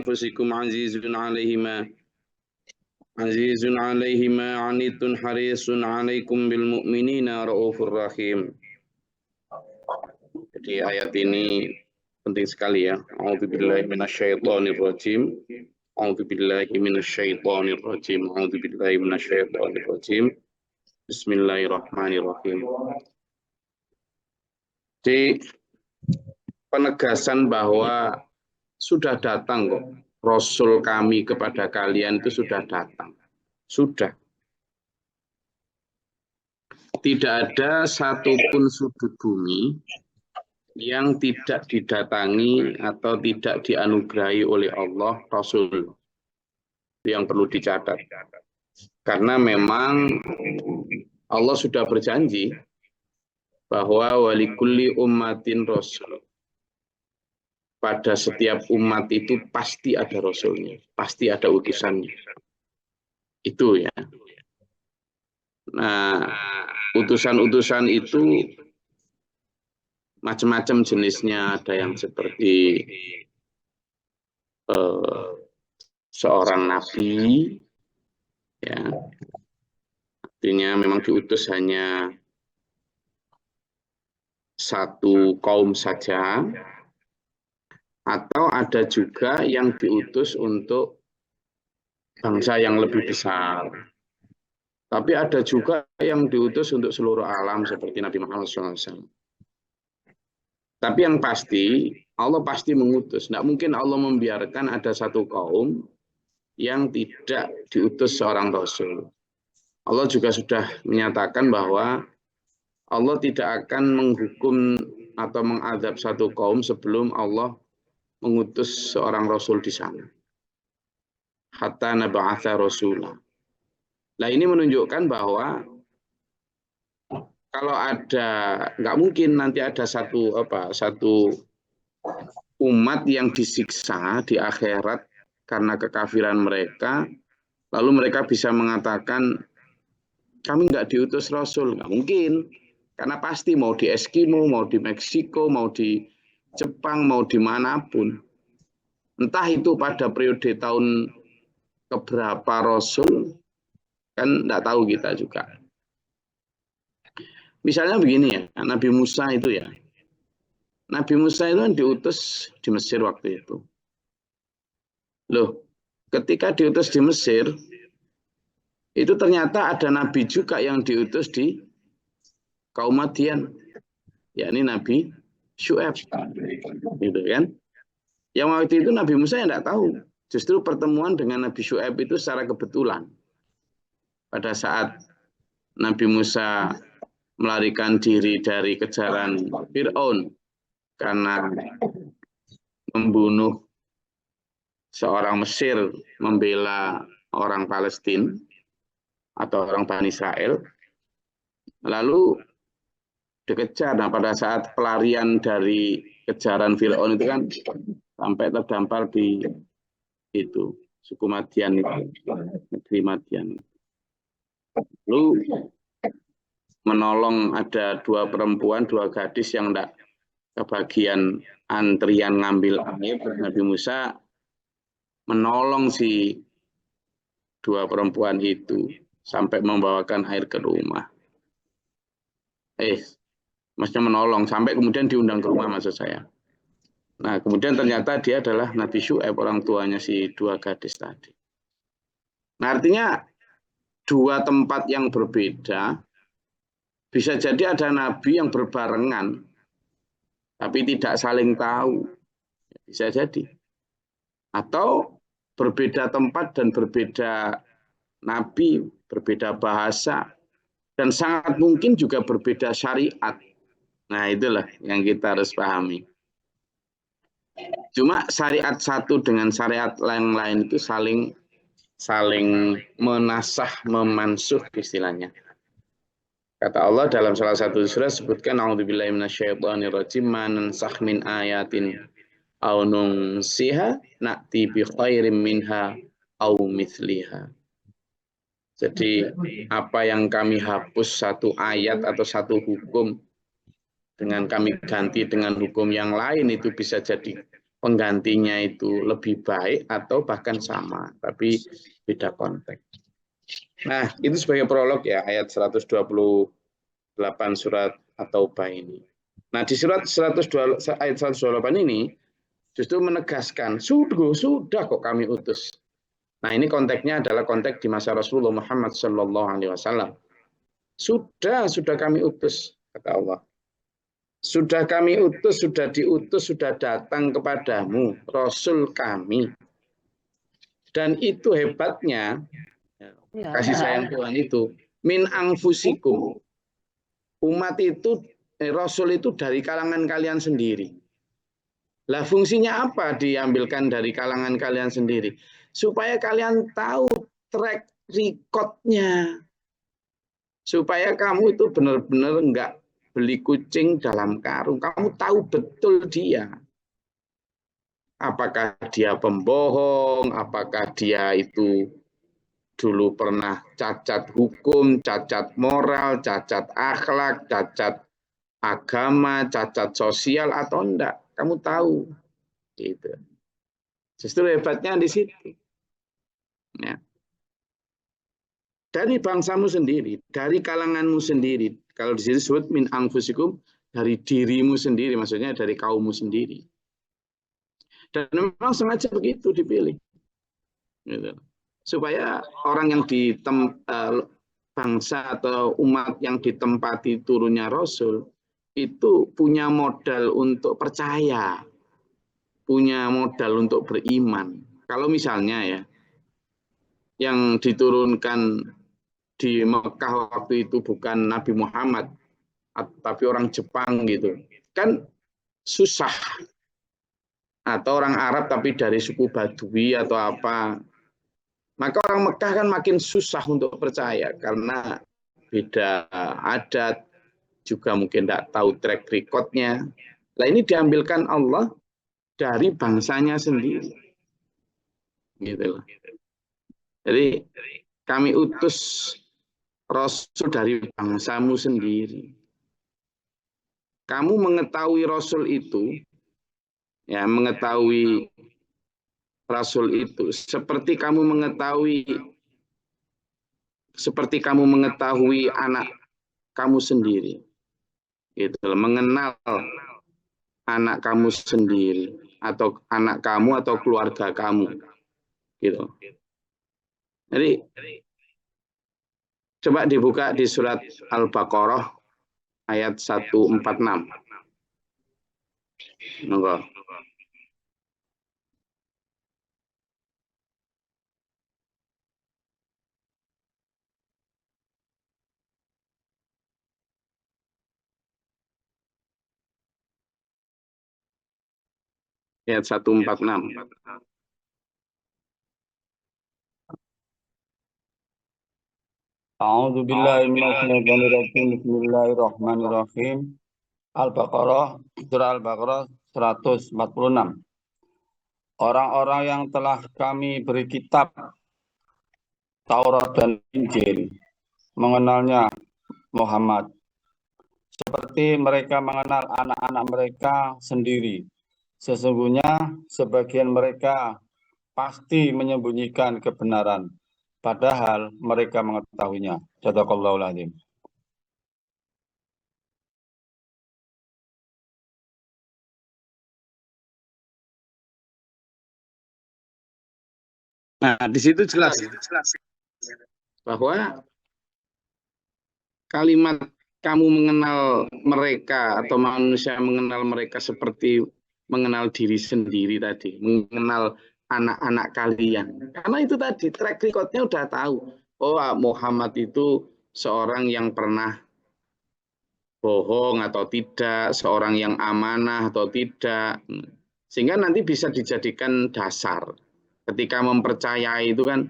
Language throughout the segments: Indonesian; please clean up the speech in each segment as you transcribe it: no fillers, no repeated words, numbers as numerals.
أنفسكم عزيز عليه ما عنتم حريص عليكم بالمؤمنين رؤوف rahim. Jadi ayat ini penting sekali ya. A'udzubillahi minasyaitonirrajim. A'udzubillahi minasyaitonirrajim. A'udzubillahi minasyaitonirrajim. Bismillahirrahmanirrahim. Jadi penegasan bahwa sudah datang kok Rasul kami kepada kalian itu sudah datang. Sudah. Tidak ada satupun sudut bumi yang tidak didatangi atau tidak dianugerahi oleh Allah Rasul. Itu yang perlu dicatat. Karena memang Allah sudah berjanji bahwa walikulli ummatin rasul. Pada setiap umat itu pasti ada rasulnya, pasti ada utusannya. Itu ya. Nah, utusan-utusan itu macam-macam jenisnya. Ada yang seperti seorang nabi, ya, artinya memang diutus hanya satu kaum saja, atau ada juga yang diutus untuk bangsa yang lebih besar. Tapi ada juga yang diutus untuk seluruh alam seperti Nabi Muhammad SAW. Tapi yang pasti, Allah pasti mengutus. Tidak mungkin Allah membiarkan ada satu kaum yang tidak diutus seorang Rasul. Allah juga sudah menyatakan bahwa Allah tidak akan menghukum atau mengadab satu kaum sebelum Allah mengutus seorang Rasul di sana. Hatta naba'atha rasulah. Nah ini menunjukkan bahwa kalau ada, nggak mungkin nanti ada satu umat yang disiksa di akhirat karena kekafiran mereka, lalu mereka bisa mengatakan kami nggak diutus Rasul. Nggak mungkin. Karena pasti mau di Eskimo, mau di Meksiko, mau di Jepang, mau dimanapun. Entah itu pada periode tahun keberapa Rasul, kan nggak tahu kita juga. Misalnya begini ya, Nabi Musa itu ya. Nabi Musa itu kan diutus di Mesir waktu itu. Loh, ketika diutus di Mesir, itu ternyata ada Nabi juga yang diutus di kaum Madian, yakni Nabi Syu'aib, gitu kan? Yang waktu itu Nabi Musa yang tidak tahu. Justru pertemuan dengan Nabi Syu'aib itu secara kebetulan. Pada saat Nabi Musa melarikan diri dari kejaran Fir'aun karena membunuh seorang Mesir membela orang Palestina atau orang Bani Israel, lalu dikejar. Nah, pada saat pelarian dari kejaran Fir'aun itu kan sampai terdampar di itu suku Madian itu, negeri Madian. Lalu menolong ada dua perempuan, dua gadis yang tidak kebagian antrian ngambil air. Nabi Musa menolong si dua perempuan itu sampai membawakan air ke rumah. Maksudnya menolong sampai kemudian diundang ke rumah maksud saya. Nah, kemudian ternyata dia adalah Nabi Syu'aib, orang tuanya si dua gadis tadi. Nah, artinya dua tempat yang berbeda, bisa jadi ada nabi yang berbarengan, tapi tidak saling tahu. Bisa jadi. Atau berbeda tempat dan berbeda nabi, berbeda bahasa, dan sangat mungkin juga berbeda syariat. Nah, itulah yang kita harus pahami. Cuma syariat satu dengan syariat yang lain itu saling menasah, memansuh istilahnya. Kata Allah dalam salah satu surah sebutkan a'udzubillahi minasyaitonirrajim ma nansakh min ayatin aw nunsiha na'ti bi khairin minha aw mithliha. Jadi apa yang kami hapus satu ayat atau satu hukum dengan kami ganti dengan hukum yang lain itu bisa jadi penggantinya itu lebih baik atau bahkan sama, tapi beda konteks. Nah, itu sebagai prolog ya, ayat 128 surat At-Taubah ini. Nah, di surat 102, ayat 128 ini justru menegaskan, sudah kok kami utus. Nah, ini konteksnya adalah konteks di masa Rasulullah Muhammad SAW. Sudah kami utus, kata Allah. Sudah kami utus, sudah diutus, sudah datang kepadamu, Rasul kami. Dan itu hebatnya, kasih sayang Tuhan itu, min anfusikum. Umat itu, Rasul itu dari kalangan kalian sendiri. Lah fungsinya apa diambilkan dari kalangan kalian sendiri? Supaya kalian tahu track record-nya. Supaya kamu itu benar-benar enggak beli kucing dalam karung. Kamu tahu betul dia. Apakah dia pembohong, apakah dia itu dulu pernah cacat hukum, cacat moral, cacat akhlak, cacat agama, cacat sosial atau enggak. Kamu tahu. Gitu. Justru hebatnya di situ. Ya. Dari bangsamu sendiri, dari kalanganmu sendiri. Kalau di sini disebut min anfusikum, dari dirimu sendiri, maksudnya dari kaummu sendiri. Dan memang sengaja begitu dipilih. Gitu. Supaya orang yang bangsa atau umat yang ditempati turunnya Rasul, itu punya modal untuk percaya, punya modal untuk beriman. Kalau misalnya ya, yang diturunkan di Mekah waktu itu bukan Nabi Muhammad, tapi orang Jepang gitu, kan susah. Atau orang Arab tapi dari suku Badui atau apa, maka orang Mekah kan makin susah untuk percaya karena beda adat, juga mungkin tidak tahu track record-nya. Nah ini diambilkan Allah dari bangsanya sendiri. Gitu loh. Jadi kami utus Rasul dari bangsamu sendiri. Kamu mengetahui Rasul itu, ya mengetahui Rasul itu seperti kamu mengetahui anak kamu sendiri. Gitu, mengenal anak kamu sendiri atau anak kamu atau keluarga kamu. Gitu. Jadi coba dibuka di surat Al-Baqarah ayat 146. Monggo. Ayat 146. A'udzu billahi minasyaitonir rajim. Bismillahirrahmanirrahim. Al-Baqarah, surah Al-Baqarah 146. Orang-orang yang telah kami beri kitab Taurat dan Injil mengenalnya Muhammad seperti mereka mengenal anak-anak mereka sendiri. Sesungguhnya sebagian mereka pasti menyembunyikan kebenaran, padahal mereka mengetahuinya. Shadaqallahul adzim. Nah, di situ jelas bahwa kalimat kamu mengenal mereka atau manusia mengenal mereka seperti mengenal diri sendiri tadi, mengenal anak-anak kalian. Karena itu tadi track record-nya udah tahu. Oh, Muhammad itu seorang yang pernah bohong atau tidak, seorang yang amanah atau tidak. Sehingga nanti bisa dijadikan dasar. Ketika mempercayai itu kan,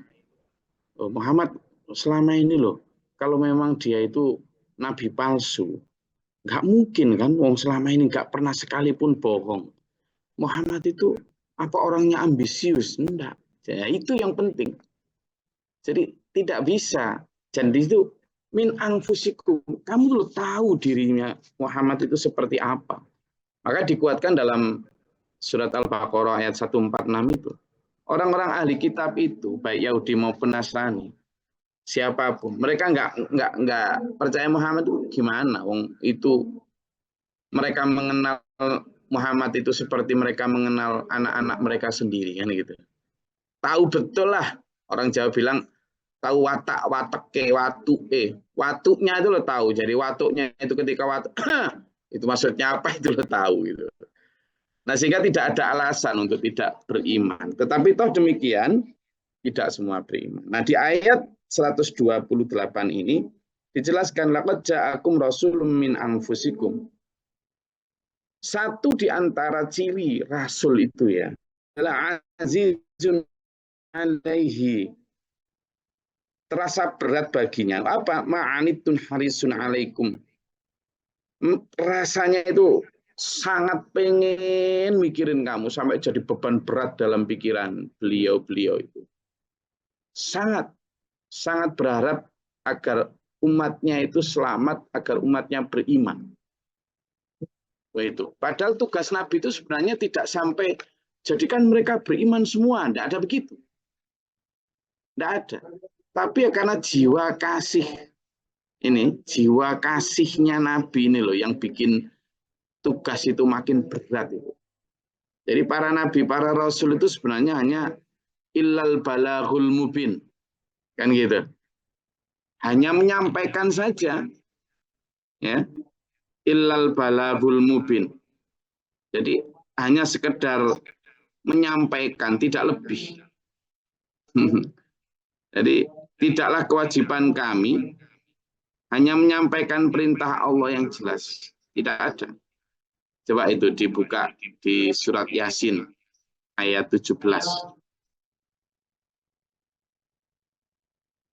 oh, Muhammad selama ini loh, kalau memang dia itu nabi palsu, nggak mungkin kan, wong selama ini nggak pernah sekalipun bohong. Muhammad itu apa orangnya ambisius? Enggak. Ya, itu yang penting. Jadi tidak bisa. Jadi itu min anfusikum. Kamu lo tahu dirinya Muhammad itu seperti apa. Maka dikuatkan dalam surat Al-Baqarah ayat 146 itu. Orang-orang ahli kitab itu, baik Yahudi maupun Nasrani, siapapun, mereka nggak percaya Muhammad itu gimana? Wong itu mereka mengenal Muhammad itu seperti mereka mengenal anak-anak mereka sendiri kan gitu. Tahu betul lah, orang Jawa bilang tahu watak wateke watuknya itu lo tahu. Jadi watuknya itu ketika watuk itu maksudnya apa itu lo tahu gitu. Nah, sehingga tidak ada alasan untuk tidak beriman. Tetapi toh demikian, tidak semua beriman. Nah, di ayat 128 ini dijelaskan laqad ja'akum rasulun min anfusikum. Satu di antara ciri rasul itu ya adalah azizun alaihi, terasa berat baginya. Apa? Ma'anitun harisun alaikum. Rasanya itu sangat pengen mikirin kamu sampai jadi beban berat dalam pikiran beliau itu. Sangat berharap agar umatnya itu selamat, agar umatnya beriman. Itu. Padahal tugas Nabi itu sebenarnya tidak sampai jadikan mereka beriman semua, tidak ada begitu. Tidak ada. Tapi ya karena jiwa kasih ini, jiwa kasihnya Nabi ini loh yang bikin tugas itu makin berat itu. Jadi para nabi, para rasul itu sebenarnya hanya illal balaghul mubin. Kan gitu. Hanya menyampaikan saja. Ya. Illal balaghul mubin. Jadi hanya sekedar menyampaikan, tidak lebih. Jadi tidaklah kewajiban kami hanya menyampaikan perintah Allah yang jelas. Tidak ada. Coba itu dibuka di surat Yasin ayat 17.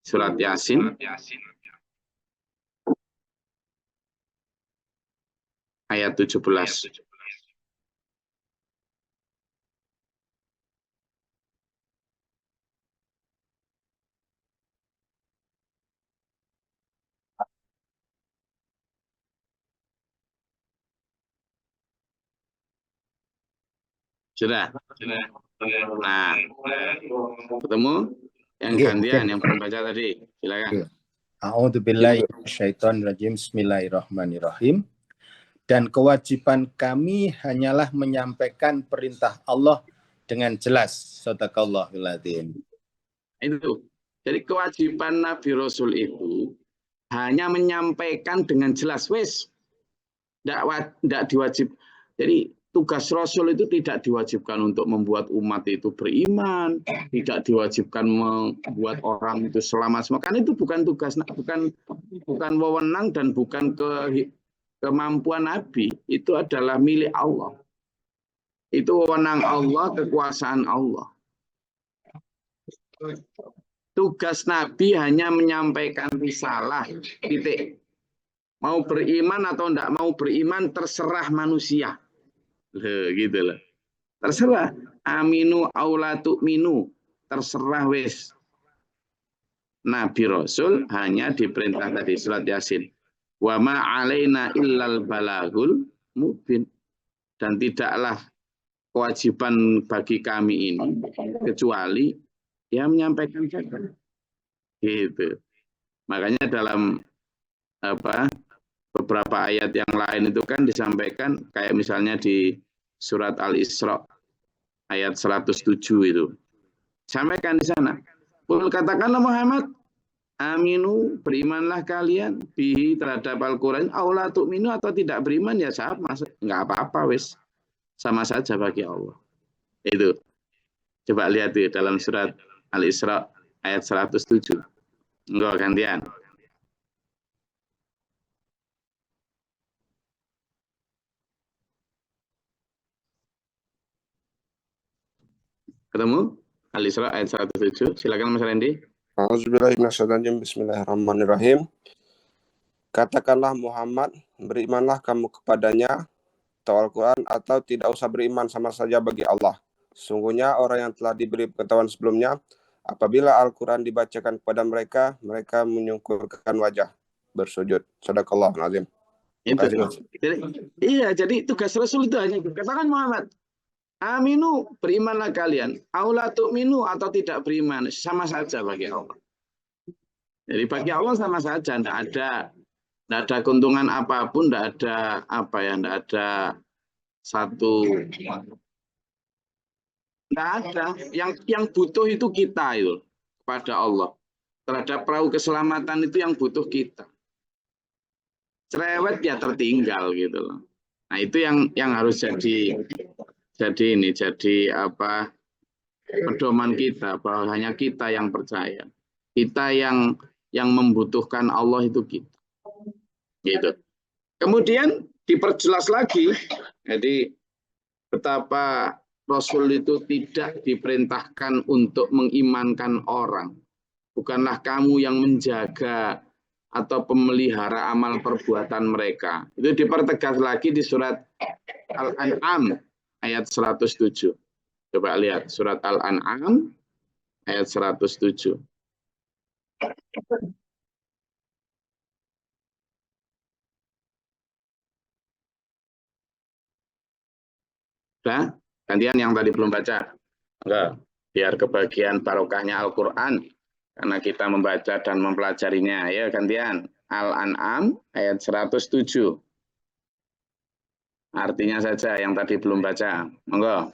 Surat Yasin ayat 17. Sudah. Nah, ketemu yang gantian yang belum baca tadi. Silakan. A'udzubillahi minasyaitonirrajim. Bismillahirrahmanirrahim. Dan kewajiban kami hanyalah menyampaikan perintah Allah dengan jelas. Shadaqallahul adzim. Itu. Jadi kewajiban Nabi Rasul itu hanya menyampaikan dengan jelas. Wes. Tidak diwajib. Jadi tugas Rasul itu tidak diwajibkan untuk membuat umat itu beriman, tidak diwajibkan membuat orang itu selamat semua. Kan itu bukan tugas, bukan wewenang dan bukan kemampuan Nabi. Itu adalah milik Allah. Itu wewenang Allah, kekuasaan Allah. Tugas Nabi hanya menyampaikan risalah, titik. Mau beriman atau tidak mau beriman terserah manusia. Gitu loh. Terserah. Aminu aulatu minu. Terserah wes. Nabi Rasul hanya diperintah tadi surat Yasin. Wa ma alaina illal balaghul mubin. Dan tidaklah kewajiban bagi kami ini kecuali dia menyampaikan saja. Gitu. Makanya dalam beberapa ayat yang lain itu kan disampaikan kayak misalnya di surat Al-Isra ayat 107 itu. Sampaikan di sana. Katakanlah Muhammad, aminu, berimanlah kalian bihi terhadap Al-Quran, aula tu'minu atau tidak beriman ya sama, enggak apa-apa wes. Sama saja bagi Allah. Itu. Coba lihat di dalam surat Al-Isra ayat 107. Enggak gantian. Ketemu? Al-Isra ayat 107. Silakan Mas Randy. Bismillahirrahmanirrahim. Katakanlah Muhammad, berimanlah kamu kepadanya atau Al-Quran atau tidak usah beriman sama saja bagi Allah. Sungguhnya orang yang telah diberi pengetahuan sebelumnya, apabila Al-Quran dibacakan kepada mereka, mereka menyungkurkan wajah, bersujud. Shadaqallahul adzim. Iya, jadi tugas Rasul itu hanya katakan Muhammad, Aminu, berimanlah kalian. Aula tu'minu atau tidak beriman, sama saja bagi Allah. Jadi bagi Allah sama saja, tidak ada keuntungan apapun, tidak ada apa ya, tidak ada satu, tidak ada. Yang butuh itu kita itu kepada Allah. Terhadap perahu keselamatan itu yang butuh kita. Cerewet ya tertinggal gitu loh. Nah itu yang harus jadi apa, pedoman kita, bahwa hanya kita yang percaya. Kita yang membutuhkan Allah itu kita. Gitu. Kemudian diperjelas lagi, jadi betapa Rasul itu tidak diperintahkan untuk mengimankan orang. Bukanlah kamu yang menjaga atau pemelihara amal perbuatan mereka. Itu dipertegas lagi di surat Al-An'am ayat 107. Coba lihat surat Al-An'am ayat 107. Sudah? Gantian yang tadi belum baca. Enggak, biar kebagian barokahnya Al-Quran. Karena kita membaca dan mempelajarinya. Ya, gantian. Al-An'am ayat 107. Artinya saja yang tadi belum baca. Monggo.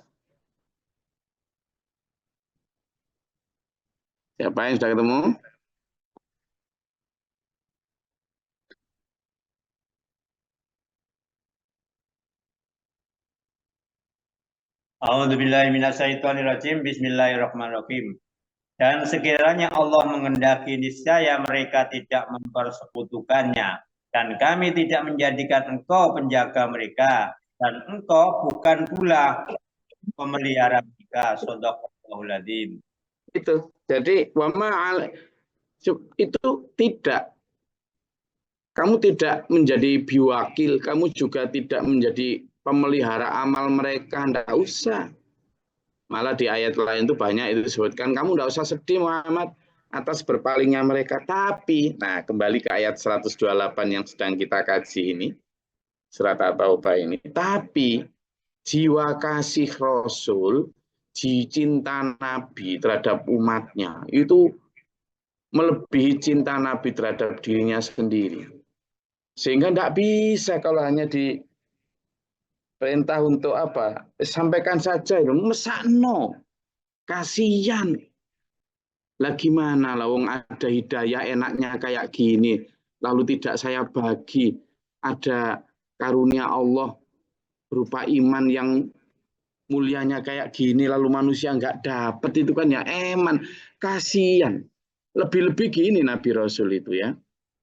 Siapa yang sudah ketemu? A'udzubillahiminasyaitonirrajim. Bismillahirrahmanirrahim. Dan sekiranya Allah mengendaki, niscaya mereka tidak mempersekutukannya. Dan kami tidak menjadikan engkau penjaga mereka. Dan engkau bukan pula pemelihara mereka. Shadaqallahul adzim. Itu. Jadi itu tidak. Kamu tidak menjadi biwakil, kamu juga tidak menjadi pemelihara amal mereka, tidak usah. Malah di ayat lain itu banyak itu disebutkan, kamu tidak usah sedih Muhammad atas berpalingnya mereka. Tapi, nah kembali ke ayat 128 yang sedang kita kaji ini, surat At-Taubah ini. Tapi, jiwa kasih Rasul, cinta Nabi terhadap umatnya, itu melebihi cinta Nabi terhadap dirinya sendiri. Sehingga tidak bisa kalau hanya diperintah untuk apa? Sampaikan saja itu, mesakno. Kasihan. Lah gimana lah wong ada hidayah enaknya kayak gini, lalu tidak saya bagi. Ada karunia Allah berupa iman yang mulianya kayak gini, lalu manusia nggak dapat, itu kan ya eman. Kasihan. Lebih-lebih gini Nabi Rasul itu ya.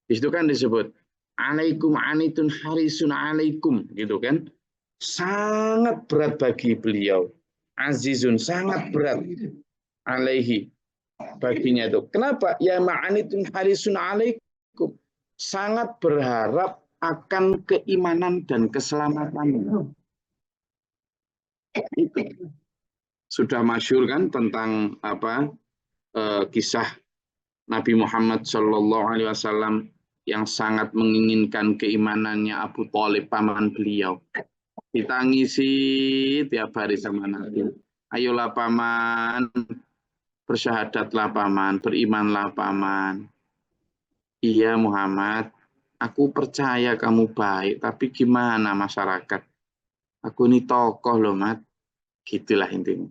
Di situ kan disebut alaikum anitun harisun alaikum, gitu kan, sangat berat bagi beliau, azizun, sangat berat, alaihi, baginya itu. Kenapa? Ya ma'anitun harisun alaikum, sangat berharap akan keimanan dan keselamatan. Itu sudah masyhur kan tentang apa, kisah Nabi Muhammad SAW yang sangat menginginkan keimanannya Abu Thalib, paman beliau. Ditangisi tiap hari sama Nabi. Ayolah paman, bersyahadatlah paman, berimanlah paman. Iya Muhammad, aku percaya kamu baik, tapi gimana masyarakat? Aku ini tokoh loh Mat. Gitulah intinya.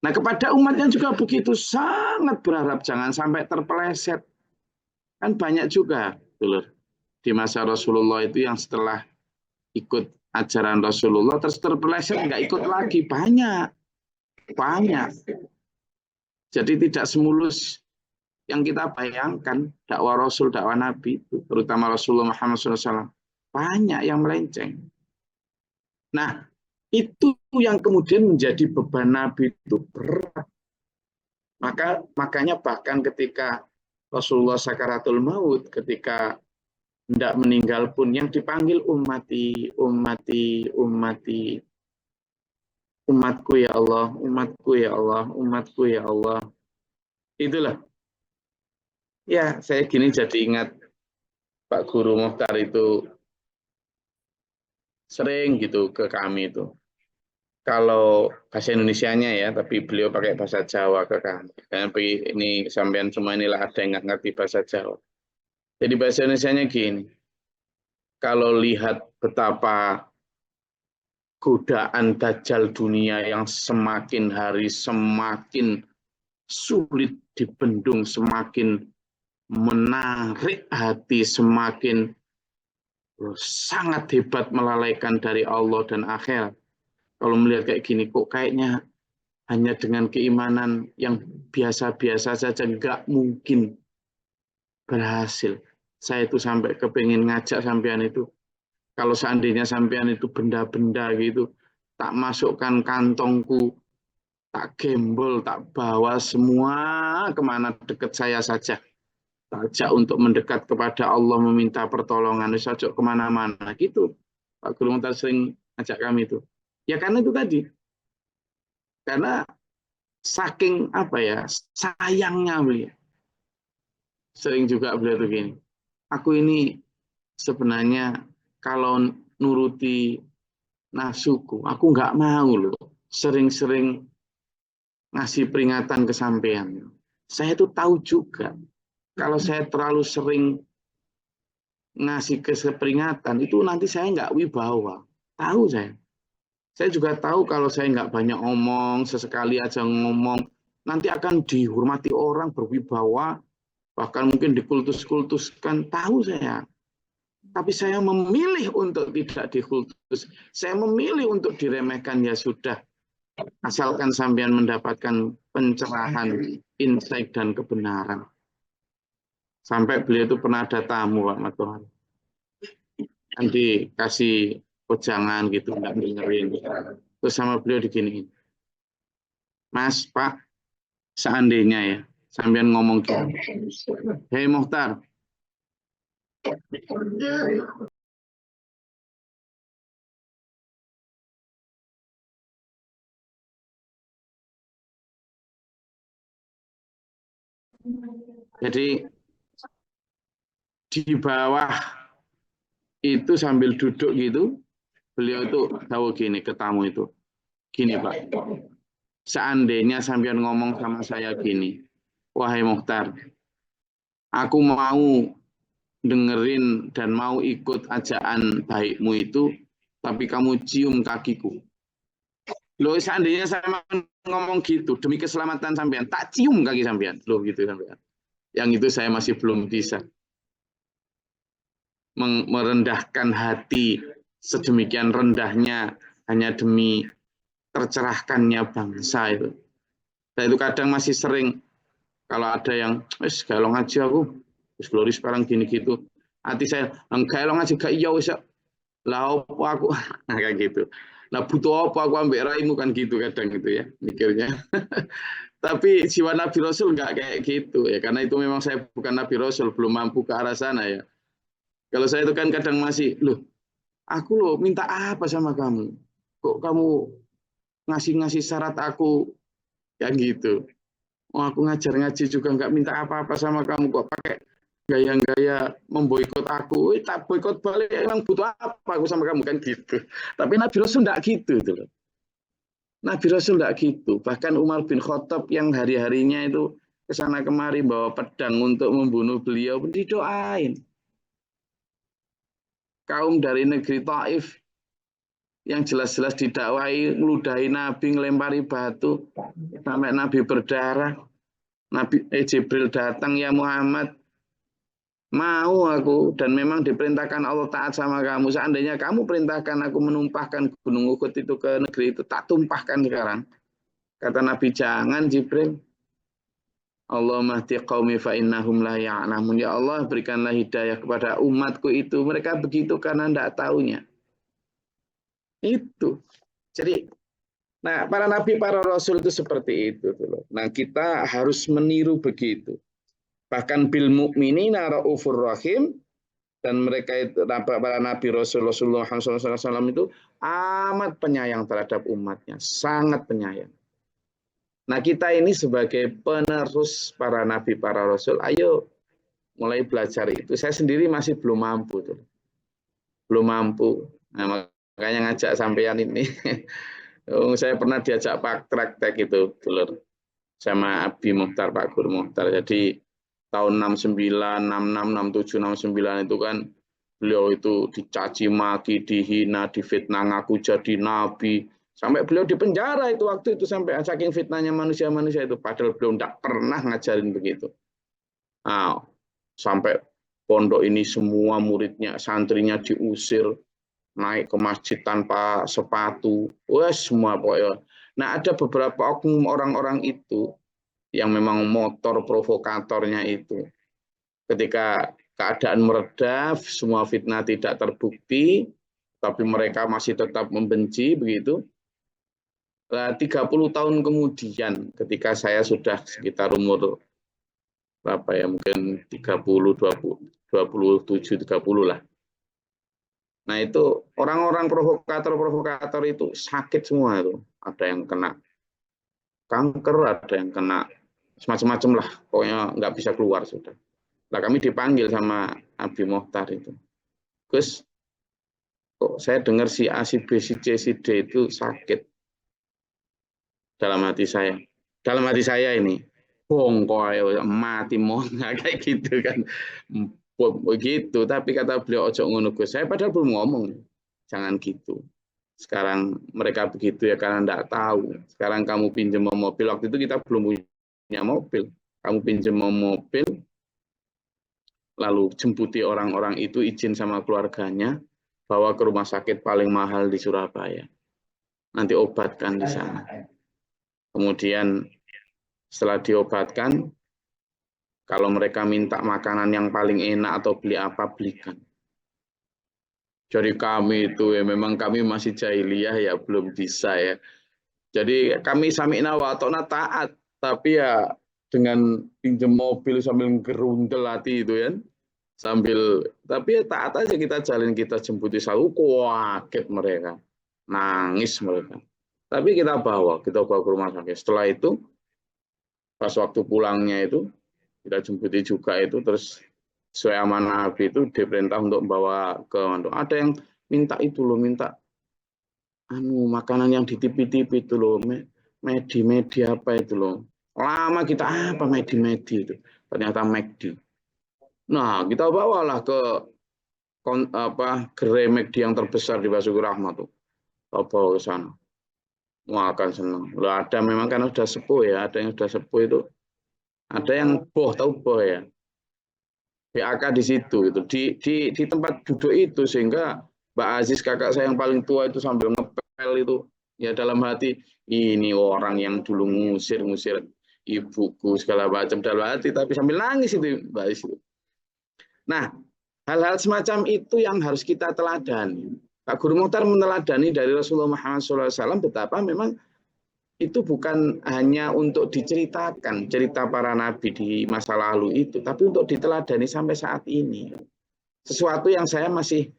Nah kepada umatnya juga begitu, sangat berharap jangan sampai terpeleset. Kan banyak juga, dulur, di masa Rasulullah itu yang setelah ikut ajaran Rasulullah terus terpeleset nggak ikut lagi, banyak. Jadi tidak semulus yang kita bayangkan dakwah Rasul, dakwah Nabi, terutama Rasulullah Muhammad SAW, banyak yang melenceng. Nah itu yang kemudian menjadi beban Nabi itu berat. Makanya bahkan ketika Rasulullah sakaratul maut, ketika hendak meninggal pun yang dipanggil ummati, ummati, ummati. Umatku ya Allah, umatku ya Allah, umatku ya Allah. Itulah. Ya, saya gini jadi ingat Pak Guru Muhtar itu sering gitu ke kami itu. kalau bahasa Indonesianya ya, tapi beliau pakai bahasa Jawa ke kami. Tapi ini sampean semua inilah ada yang nggak ngerti bahasa Jawa. Jadi bahasa Indonesianya gini, kalau lihat betapa godaan dajjal dunia yang semakin hari semakin sulit dibendung, semakin menarik hati, semakin sangat hebat melalaikan dari Allah dan akhirat. Kalau melihat kayak gini, kok kayaknya hanya dengan keimanan yang biasa-biasa saja nggak mungkin berhasil. Saya itu sampai kepingin ngajak sampean itu, kalau seandainya sampean itu benda-benda gitu, tak masukkan kantongku, tak gembol, tak bawa semua kemana dekat saya saja. Tak ajak untuk mendekat kepada Allah, meminta pertolongan, ajak kemana-mana. Gitu. Pak Guru Muhtar sering ajak kami itu. Ya karena itu tadi. Karena saking apa ya, sayangnya beliau. Sering juga beliau tuh gini. Aku ini sebenarnya kalau nuruti nafsuku, aku nggak mau loh. Sering-sering ngasih peringatan ke sampean. Saya itu tahu juga kalau saya terlalu sering ngasih peringatan itu nanti saya nggak wibawa. Tahu saya. Saya juga tahu kalau saya nggak banyak ngomong, sesekali aja ngomong, nanti akan dihormati orang, berwibawa, bahkan mungkin dikultus-kultuskan. Tahu saya. Tapi saya memilih untuk tidak dikultus. Saya memilih untuk diremehkan, ya sudah. Asalkan sampean mendapatkan pencerahan, insight, dan kebenaran. Sampai beliau itu pernah ada tamu, Pak Matuhan. Nanti kasih jangan gitu, nggak dengerin. Terus sama beliau diginiin. Mas, Pak, seandainya ya, sampean ngomong gitu. Hei Muhtar. Jadi di bawah itu sambil duduk gitu, beliau itu tahu gini ke tamu itu. Gini Pak, seandainya sampean ngomong sama saya gini, wahai Muhtar, aku mau dengerin dan mau ikut ajakan baikmu itu, tapi kamu cium kakiku. Loh, seandainya saya ngomong gitu, demi keselamatan sampean, tak cium kaki sampean. Loh gitu sampean. Yang itu saya masih belum bisa. Merendahkan hati sedemikian rendahnya hanya demi tercerahkannya bangsa itu. Saya itu kadang masih sering kalau ada yang galong aja aku, wis gloris sekarang gini gitu. Hati saya, galong aja gak iya wis. Lah apa aku kayak gitu. Nah butuh apa aku ambek raimu kan gitu kadang gitu ya mikirnya. Tapi jiwa Nabi Rasul nggak kayak gitu ya, karena itu memang saya bukan Nabi Rasul, belum mampu ke arah sana ya. Kalau saya itu kan kadang masih, loh, aku loh minta apa sama kamu? Kok kamu ngasih syarat aku kayak gitu? Oh, aku ngajar ngaji juga nggak minta apa-apa sama kamu, kok pakai gaya-gaya memboikot aku. Tak boikot balik, emang butuh apa aku sama kamu kan gitu. Tapi Nabi Rasul nggak gitu tuh loh. Nabi Rasul nggak gitu. Bahkan Umar bin Khattab yang hari-harinya itu kesana kemari bawa pedang untuk membunuh beliau pun didoain. Kaum dari negeri Taif yang jelas-jelas didakwai, meludahi Nabi, ngelempari batu, sampai Nabi berdarah. Nabi Jibril datang, ya Muhammad, mau aku dan memang diperintahkan Allah taat sama kamu. Seandainya kamu perintahkan aku menumpahkan gunung Uhud itu ke negeri itu, tak tumpahkan sekarang. Kata Nabi, jangan Jibril. Allahumma hdi qaumi fa innahum la ya'lamun. Ya Allah, berikanlah hidayah kepada umatku itu. Mereka begitu karena tidak tahunya. Itu. Jadi, nah para nabi, para rasul itu seperti itu. Nah kita harus meniru begitu. Bahkan bil mu'minina raufur rahim. Dan mereka itu, para nabi Rasulullah SAW itu amat penyayang terhadap umatnya. Sangat penyayang. Nah kita ini sebagai penerus para nabi, para rasul, ayo mulai belajar itu. Saya sendiri masih belum mampu. Belum mampu. Nah, makanya ngajak sampean ini. Saya pernah diajak praktek itu, dulur, sama Abi Mukhtar, Pak Guru Mukhtar. Jadi tahun 69, 66, 67, 69 itu kan beliau itu dicaci maki, dihina, difitnah, ngaku jadi nabi. Sampai beliau di penjara itu waktu itu, sampai saking fitnahnya manusia-manusia itu. Padahal beliau tidak pernah ngajarin begitu. Nah, sampai pondok ini semua muridnya, santrinya diusir, naik ke masjid tanpa sepatu. Wah, semua pokoknya. Nah, ada beberapa oknum orang-orang itu yang memang motor provokatornya itu. Ketika keadaan meredah, semua fitnah tidak terbukti, tapi mereka masih tetap membenci begitu. 30 tahun kemudian, ketika saya sudah sekitar umur berapa ya, mungkin 30, 20, 27, 30 lah. Nah itu orang-orang provokator itu sakit semua itu. Ada yang kena kanker, ada yang kena semacam-macam lah. Pokoknya nggak bisa keluar sudah. Nah kami dipanggil sama Abi Mukhtar itu. Gus, kok saya dengar si A, si B, si C, si D itu sakit. Dalam hati saya. Dalam hati saya ini. Bongkok, mati mona kayak gitu kan. Begitu, tapi kata beliau ojo ngono Gus. Saya padahal belum ngomong. Jangan gitu. Sekarang mereka begitu ya karena enggak tahu. Sekarang kamu pinjam mobil, waktu itu kita belum punya mobil. Kamu pinjam mobil, lalu jemputi orang-orang itu, izin sama keluarganya, bawa ke rumah sakit paling mahal di Surabaya. Nanti obatkan di sana. Kemudian setelah diobatkan, kalau mereka minta makanan yang paling enak atau beli apa, belikan. Jadi kami itu ya memang kami masih jahiliyah ya, belum bisa ya. Jadi kami sami'na wa ata'na taat, tapi ya dengan pinjam mobil sambil gerundel hati itu ya. Sambil, tapi ya taat aja kita jalin, kita jemputi selalu, kaget mereka. Nangis mereka. Tapi kita bawa ke rumah sakit. Setelah itu, pas waktu pulangnya itu, kita jemputi juga itu, terus sesuai amanah Nabi itu diperintah untuk membawa ke mandok. Ada yang minta itu loh, minta makanan yang di TV-TV itu loh, medi apa itu loh. Lama kita apa medi itu, ternyata McD. Nah kita bawalah ke gerai McD yang terbesar di Basuki Rahmat tuh, bawa ke sana. Makan senang. Loh, ada memang kan sudah sepuh ya, ada yang sudah sepuh itu, ada yang tahu boh ya. BAK di situ itu di tempat duduk itu, sehingga Mbak Aziz kakak saya yang paling tua itu sambil ngepel itu ya, dalam hati ini orang yang dulu ngusir ibuku segala macam, dalam hati tapi sambil nangis itu Mbak Aziz itu. Nah hal-hal semacam itu yang harus kita teladani. Pak Guru Mukhtar meneladani dari Rasulullah Muhammad SAW betapa memang itu bukan hanya untuk diceritakan cerita para nabi di masa lalu itu, tapi untuk diteladani sampai saat ini. Sesuatu yang saya masih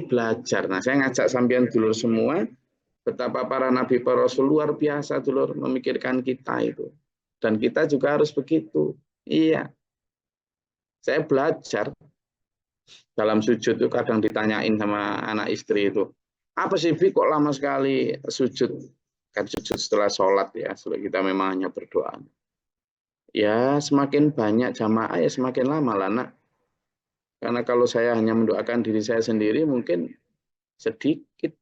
belajar. Nah, saya ngajak sampean dulur semua, betapa para nabi, para rasul luar biasa dulur memikirkan kita itu. Dan kita juga harus begitu. Iya. Saya belajar dalam sujud itu kadang ditanyain sama anak istri itu, apa sih Bi kok lama sekali sujud? Kan sujud setelah sholat ya, setelah kita memang hanya berdoa. Ya semakin banyak jamaah ya semakin lama lah nak. Karena kalau saya hanya mendoakan diri saya sendiri mungkin sedikit.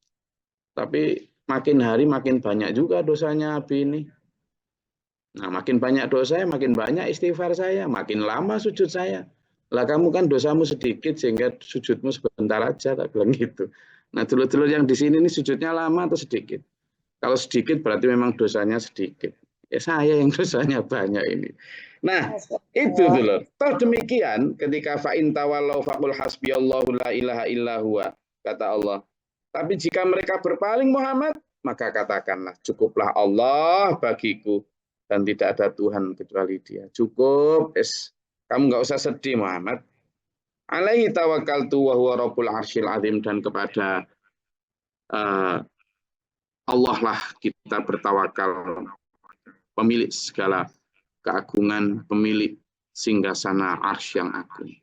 Tapi makin hari makin banyak juga dosanya Abi ini. Nah makin banyak dosa, makin banyak istighfar saya, makin lama sujud saya. Lah kamu kan dosamu sedikit sehingga sujudmu sebentar aja, tak bilang gitu. Nah dulur-dulur yang di sini ini sujudnya lama atau sedikit? Kalau sedikit berarti memang dosanya sedikit. Ya saya yang dosanya banyak ini. Nah, itu dulu. Toh demikian ketika fa'in tawallau faqul hasbiyallahu la ilaha illa huwa, kata Allah. Tapi jika mereka berpaling Muhammad, maka katakanlah cukuplah Allah bagiku dan tidak ada Tuhan kecuali Dia. Cukup, kamu nggak usah sedih Muhammad. Alaihi tawakkaltu wa huwa rabbul arsyil azim, dan kepada Allah lah kita bertawakal, pemilik segala keagungan, pemilik singgasana arsy yang agung.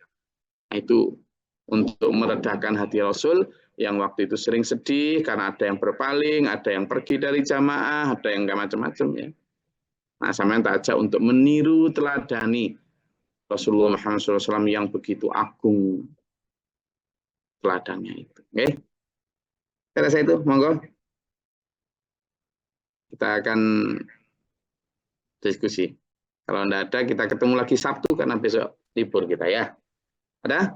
Itu untuk meredahkan hati Rasul, yang waktu itu sering sedih karena ada yang berpaling, ada yang pergi dari jamaah, ada yang macam-macam ya. Nah, sampean tak ajak untuk meniru teladani Rasulullah Muhammad SAW yang begitu agung teladannya itu. Oke? Saya rasa itu, monggo. Kita akan diskusi. Kalau tidak ada, kita ketemu lagi Sabtu karena besok libur kita ya. Ada?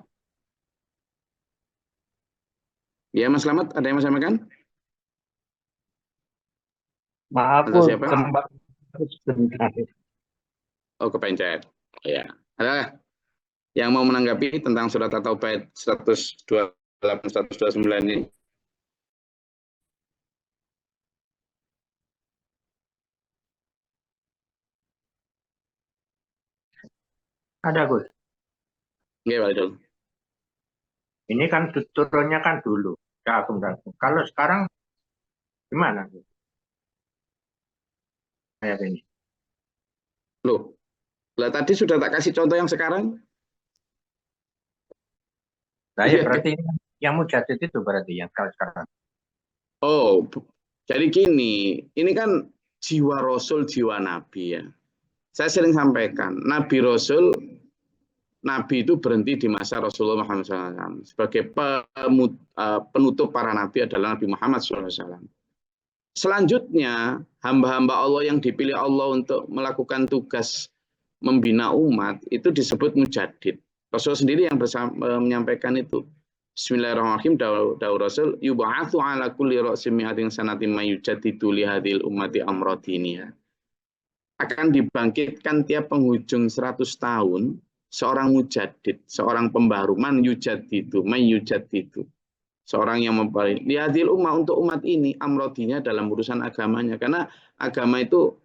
Ya, Mas Slamet, ada yang mau sampaikan? Maaf, Atau siapa? sempat sebentar. Oh, kepencet. Ya. Ada yang mau menanggapi tentang surat At-Taubah 128 129 ini? Ada, Gus. Nggih, Pak Idul. Ini kan turunnya kan dulu. Kagum-kagum. Kalau sekarang gimana, Gus? Kayak ini. Loh, lah tadi sudah tak kasih contoh yang sekarang. Nah, Iya. ya berarti yang mujadid itu berarti yang sekarang. Oh, jadi gini, ini kan jiwa Rasul, jiwa Nabi ya. Saya sering sampaikan, Nabi Rasul, Nabi itu berhenti di masa Rasulullah Muhammad SAW. Sebagai penutup para Nabi adalah Nabi Muhammad SAW. Selanjutnya, hamba-hamba Allah yang dipilih Allah untuk melakukan tugas membina umat, itu disebut mujadid. Rasul sendiri yang menyampaikan itu. Bismillahirrahmanirrahim, dawuh Rasul, yub'atsu ala kulli ra'sin mi'atin sanatin mayujadidu li hadhil ummati amradiniha. Akan dibangkitkan tiap penghujung 100 tahun seorang mujadid, seorang pembaharu, man yujadidu, mayujadidu. Seorang yang memperbaiki li hadhil ummah, untuk umat ini, amrodinya dalam urusan agamanya. Karena agama itu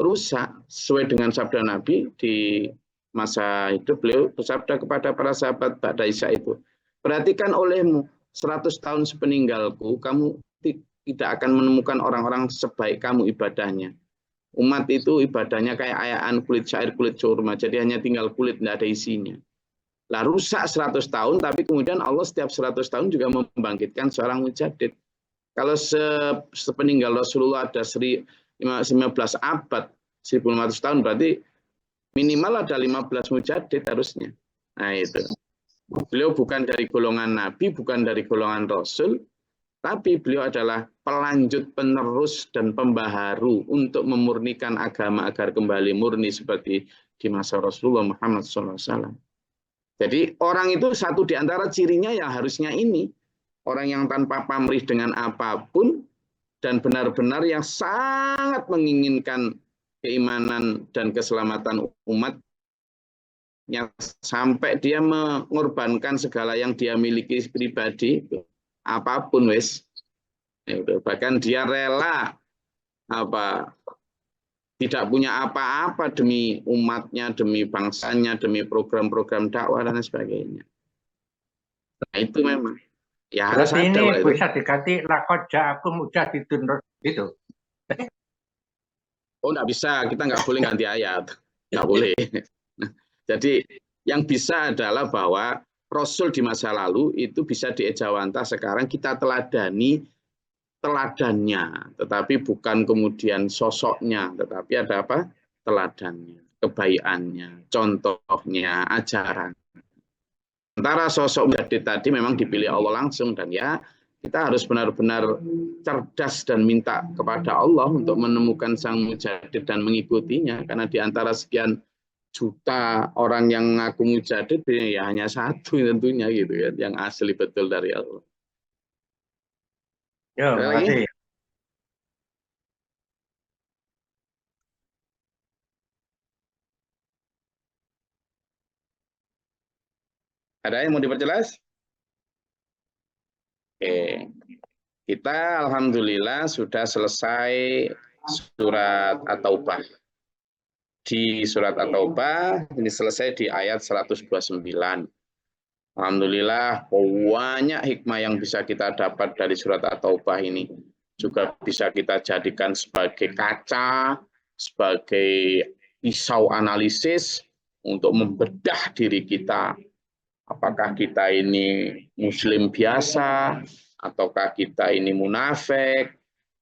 rusak sesuai dengan sabda Nabi di masa hidup. Beliau bersabda kepada para sahabat ba'da Isya itu, perhatikan olehmu 100 tahun sepeninggalku, kamu tidak akan menemukan orang-orang sebaik kamu ibadahnya. Umat itu ibadahnya kayak ayaan kulit syair, kulit kurma, jadi hanya tinggal kulit, tidak ada isinya. Lah rusak 100 tahun, tapi kemudian Allah setiap 100 tahun juga membangkitkan seorang mujadid. Kalau sepeninggal Rasulullah ada 15 abad, 1500 tahun, berarti minimal ada 15 mujadid harusnya. Nah itu. Beliau bukan dari golongan Nabi, bukan dari golongan Rasul, tapi beliau adalah pelanjut, penerus, dan pembaharu untuk memurnikan agama agar kembali murni seperti di masa Rasulullah Muhammad SAW. Jadi orang itu satu di antara cirinya ya harusnya ini. Orang yang tanpa pamrih dengan apapun dan benar-benar yang sangat menginginkan keimanan dan keselamatan umatnya sampai dia mengorbankan segala yang dia miliki pribadi, apapun wes. Bahkan dia rela tidak punya apa-apa demi umatnya, demi bangsanya, demi program-program dakwah dan sebagainya. Nah itu memang. Ya harus berarti ada, ini bisa diganti lakot ja'akum mujadidun gitu. Oh enggak bisa, kita nggak boleh ganti ayat. Nggak boleh. Jadi yang bisa adalah bahwa Rasul di masa lalu itu bisa diejawantah, sekarang kita teladani teladannya, tetapi bukan kemudian sosoknya, tetapi ada apa? Teladannya, kebaikannya, contohnya, ajaran. Sementara sosok mujadid tadi memang dipilih Allah langsung, dan ya kita harus benar-benar cerdas dan minta kepada Allah untuk menemukan sang mujadid dan mengikutinya, karena di antara sekian juta orang yang ngaku mujadid ya hanya satu tentunya gitu ya, yang asli betul dari Allah. Ya, Ada lagi? Ada yang mau diperjelas? Oke. Kita alhamdulillah sudah selesai surat At-Taubah. Di surat At-Taubah ini selesai di ayat 129. Alhamdulillah banyak hikmah yang bisa kita dapat dari surat At-Taubah ini. Juga bisa kita jadikan sebagai kaca, sebagai pisau analisis untuk membedah diri kita. Apakah kita ini muslim biasa, ataukah kita ini munafik,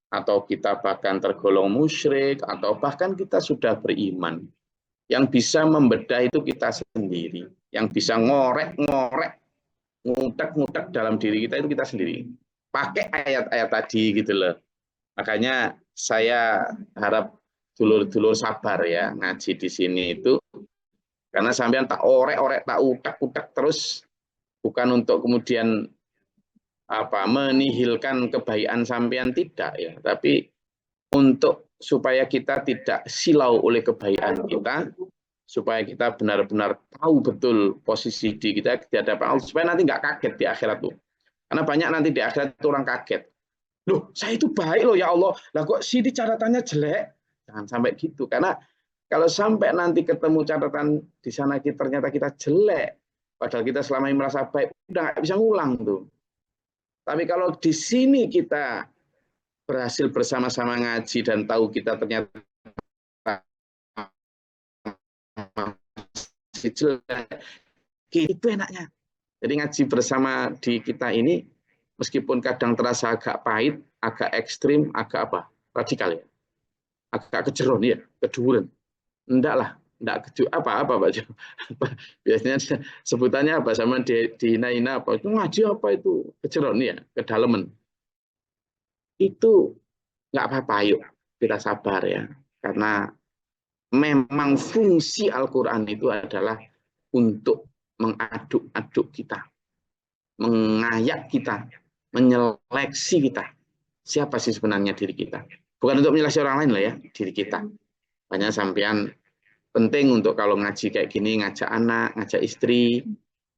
atau kita bahkan tergolong musyrik, atau bahkan kita sudah beriman. Yang bisa membedah itu kita sendiri. Yang bisa ngorek-ngorek, ngutak-ngutak dalam diri kita itu kita sendiri. Pakai ayat-ayat tadi gitu loh. Makanya saya harap dulur-dulur sabar ya ngaji di sini itu. Karena sampean tak orek-orek, tak utak-utak terus, bukan untuk kemudian menihilkan kebaikan sampean, tidak ya, tapi untuk supaya kita tidak silau oleh kebaikan kita, supaya kita benar-benar tahu betul posisi di kita di hadapan Allah, supaya nanti nggak kaget di akhirat tuh. Karena banyak nanti di akhirat itu orang kaget. Loh, saya itu baik loh ya Allah. Lah kok sini catatannya jelek? Jangan sampai gitu. Karena kalau sampai nanti ketemu catatan di sana ternyata kita jelek, padahal kita selama ini merasa baik, udah nggak bisa ngulang tuh. Tapi kalau di sini kita berhasil bersama-sama ngaji dan tahu kita ternyata jelek, itu enaknya. Jadi ngaji bersama di kita ini, meskipun kadang terasa agak pahit, agak ekstrim, agak radikal ya, agak kejeron ya, keduren. Enggak lah, enggak apa Pak Jo. Biasanya sebutannya apa sama dihina-hina apa itu ngaji apa itu kejeron ya, kedalaman. Itu enggak apa-apa, yuk kita sabar ya, karena memang fungsi Al-Quran itu adalah untuk mengaduk-aduk kita, mengayak kita, menyeleksi kita. Siapa sih sebenarnya diri kita? Bukan untuk menyeleksi orang lain lah ya, diri kita. Banyak sampean penting untuk kalau ngaji kayak gini, ngajak anak, ngajak istri,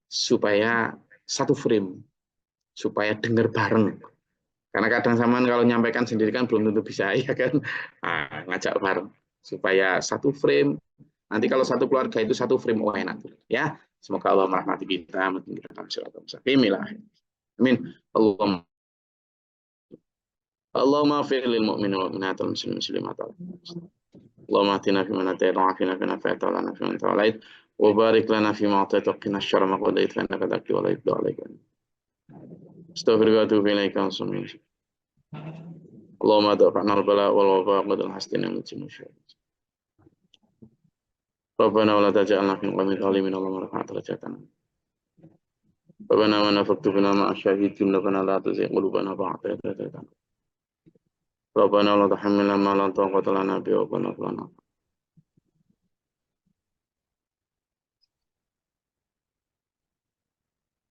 supaya satu frame, supaya dengar bareng. Karena kadang sampean kalau nyampaikan sendiri kan belum tentu bisa, ya kan? Nah, ngajak bareng, supaya satu frame. Nanti kalau satu keluarga itu satu frame, wah enak. Ya, semoga Allah merahmati kita, amin. Allahumma firlil mu'minin wal mu'minat wal muslimin muslimat. Allahumma atina fi man hadaita wa afina fi man afa'ta wa lana fi man tawallait wa barik lana fi ma ata'ta wa qina syarra ma qadait fa innaka taqdi wa la yuqda alayka. Astaghfiruka wa atubu ilaika wa sallallahu. Allahumma dafa'na al-bala wal wafa wa qadal hastina min syarri. Rabbana wa la taj'alna fi qawmin zalimin Allahumma rafa'na darajatana. Rabbana wa nafaqtu bina ma'a syahidin rabbana la tuzigh qulubana ba'da idh hadaytana. Rabbana la tahmilna ma la taqata lana bihi wa qina adhaban nar.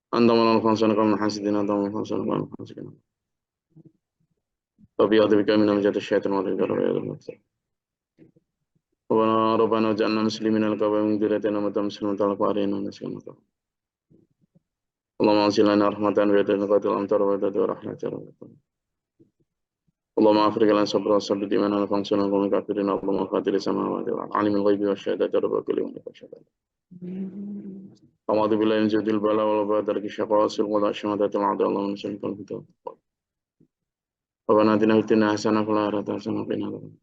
Anta malal khansana kam hasidina anta khansana kam hasidina. Rabbi a'udzu bika min hamzati syaitan wa a'udzu bika min Rabbana ja'alna muslimina laka wa min dhurriyyatina ummatan muslimatan laka wa arina nasiyana. Allahumma anzil lana rahmatan wa hidayatan qatil amtar wa hidayatan rahmatan. Allahumma afriq lana sabra wa sabbit imana wa fansana qawmin kafirin. Allahumma fatir samawati wal ardi alimul ghaibi wasyahadati rabbul kulli wa syahadati. A'udzu billahi min jadil bala wal badar ki syaqasil wa syamatatil a'da Allahumma sallallahu alaihi wa sallam. Rabbana atina fid dunya hasanah wa fil akhirati hasanah wa qina adzabannar.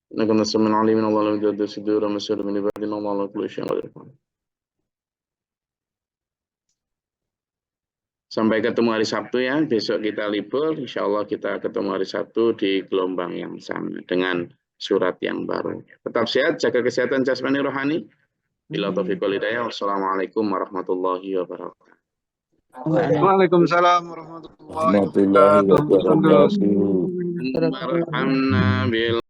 Innaka antas samiul alim Allahu la yudaddu sudur masal min ibadina Allahu la kulli syai'in qadir. Sampai ketemu hari Sabtu ya, besok kita libur, insya Allah kita ketemu hari Sabtu di gelombang yang sama dengan surat yang baru. Tetap sehat, jaga kesehatan jasmani rohani. Bila taufiq wal hidayah, wassalamualaikum warahmatullahi wabarakatuh. Waalaikumsalam warahmatullahi wabarakatuh. Warahmatullahi wabarakatuh.